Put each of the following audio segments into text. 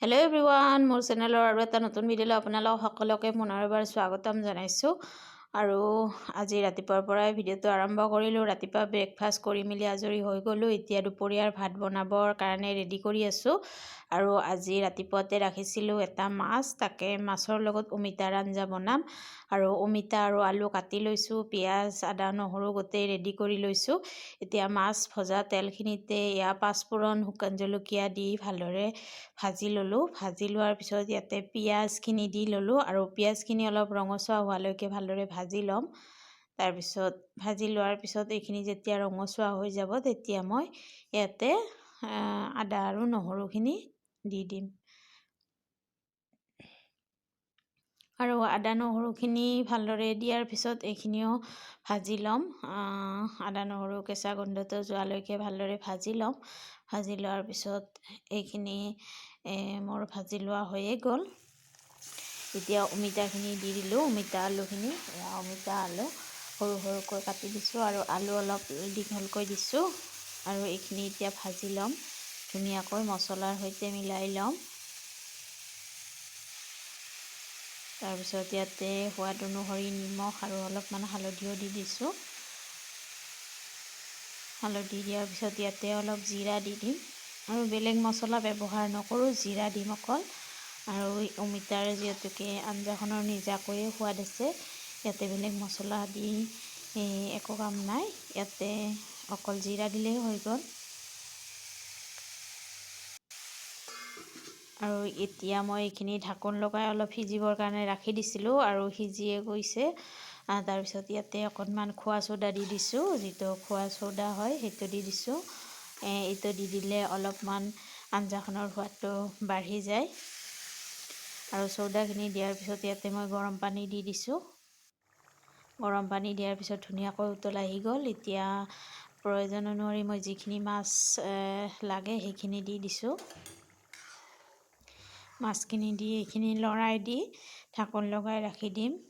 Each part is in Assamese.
হেল্ল' এভৰিৱান, মোৰ চেনেলৰ আৰু এটা নতুন ভিডিঅ'লৈ আপোনালোক সকলোকে পুনৰ এবাৰ স্বাগতম জনাইছোঁ। আৰু আজি ৰাতিপুৱাৰ পৰাই ভিডিঅ'টো আৰম্ভ কৰিলোঁ। ৰাতিপুৱা ব্ৰেকফাষ্ট কৰি মেলি আজৰি হৈ গ'লোঁ। এতিয়া দুপৰীয়াৰ ভাত বনাবৰ কাৰণে ৰেডি কৰি আছোঁ। আৰু আজি ৰাতিপুৱাতে ৰাখিছিলোঁ এটা মাছ, তাকে মাছৰ লগত অমিতাৰ আঞ্জা বনাম। আৰু অমিতা আৰু আলু কাটি লৈছোঁ, পিঁয়াজ আদা নহৰু গোটেই ৰেডি কৰি লৈছোঁ। এতিয়া মাছ ভজা তেলখিনিতে পাঁচফোৰণ শুকান জলকীয়া দি ভালদৰে ভাজি ল'লোঁ। ভাজি লোৱাৰ পিছত ইয়াতে পিঁয়াজখিনি দি ল'লোঁ আৰু পিঁয়াজখিনি অলপ ৰঙচুৱা হোৱালৈকে ভালদৰে ভাজি ল'ম। তাৰপিছত ভাজি লোৱাৰ পিছত এইখিনি যেতিয়া ৰঙচুৱা হৈ যাব তেতিয়া মই ইয়াতে আদা আৰু নহৰুখিনি দি দিম। আৰু আদা নহৰুখিনি ভালদৰে দিয়াৰ পিছত এইখিনিও ভাজি ল'ম। আদা নহৰু কেঁচা গোন্ধটো যোৱালৈকে ভালদৰে ভাজি ল'ম। ভাজি লোৱাৰ পিছত এইখিনি মোৰ ভাজি লোৱা হৈয়ে গ'ল। এতিয়া অমিতাখিনি দি দিলোঁ। অমিতা আলুখিনি অমিতা আলু সৰু সৰুকৈ কাটি দিছোঁ আৰু আলু অলপ দীঘলকৈ দিছোঁ। আৰু এইখিনি এতিয়া ভাজি ল'ম, ধুনীয়াকৈ মছলাৰ সৈতে মিলাই ল'ম। তাৰপিছত ইয়াতে সোৱাদ অনুসৰি নিমখ আৰু অলপমান হালধিও দি দিছোঁ। হালধি দিয়াৰ পিছত ইয়াতে অলপ জিৰা দি দিম। আৰু বেলেগ মছলা ব্যৱহাৰ নকৰোঁ, জিৰা দিম অকল। আৰু অমিতাৰ যিহেতুকে আঞ্জাখনৰ নিজাকৈয়ে সোৱাদ আছে, ইয়াতে বেলেগ মছলা দি একো কাম নাই। ইয়াতে অকল জিৰা দিলেই হৈ গ'ল। আৰু এতিয়া মই এইখিনি ঢাকোন লগাই অলপ সিজিবৰ কাৰণে ৰাখি দিছিলোঁ আৰু সিজিয়ে গৈছে। তাৰপিছত ইয়াতে অকণমান খোৱা চ'দা দি দিছোঁ, যিটো খোৱা চ'দা হয় সেইটো দি দিছোঁ। এইটো দি দিলে অলপমান আঞ্জাখনৰ সোৱাদটো বাঢ়ি যায়। আৰু চ'দাখিনি দিয়াৰ পিছত ইয়াতে মই গৰম পানী দি দিছোঁ। গৰম পানী দিয়াৰ পিছত ধুনীয়াকৈ উতল আহি গ'ল। এতিয়া প্ৰয়োজন অনুসৰি মই যিখিনি মাছ লাগে সেইখিনি দি দিছোঁ। মাছখিনি দি এইখিনি লৰাই দি ঢাকোন লগাই ৰাখি দিম।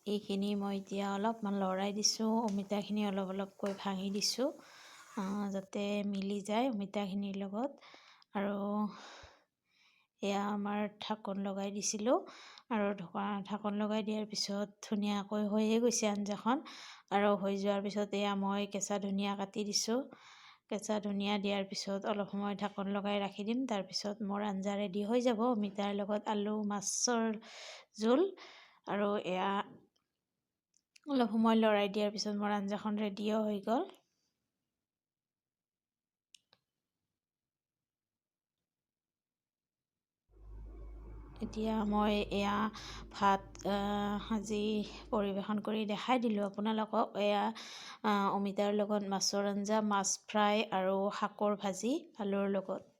এইখিনি মই এতিয়া অলপমান লৰাই দিছোঁ। অমিতাখিনি অলপ অলপকৈ ভাঙি দিছোঁ যাতে মিলি যায় অমিতাখিনিৰ লগত। আৰু এয়া আমাৰ ঢাকোন লগাই দিছিলোঁ। আৰু ঢাকোন লগাই দিয়াৰ পিছত ধুনীয়াকৈ হৈয়ে গৈছে আঞ্জাখন। আৰু হৈ যোৱাৰ পিছত এয়া মই কেঁচা ধনিয়া কাটি দিছোঁ। কেঁচা ধনিয়া দিয়াৰ পিছত অলপ সময় ঢাকোন লগাই ৰাখি দিম। তাৰপিছত মোৰ আঞ্জা ৰেডি হৈ যাব, অমিতাৰ লগত আলু মাছৰ জোল। আৰু এয়া অলপ সময় লৰাই দিয়াৰ পিছত মোৰ আঞ্জাখন ৰেডিও হৈ গ'ল। এতিয়া মই এয়া ভাত সাজি পৰিৱেশন কৰি দেখাই দিলোঁ আপোনালোকক। এয়া অমিতাৰ লগত মাছৰ আঞ্জা, মাছ ফ্ৰাই আৰু শাকৰ ভাজি আলুৰ লগত।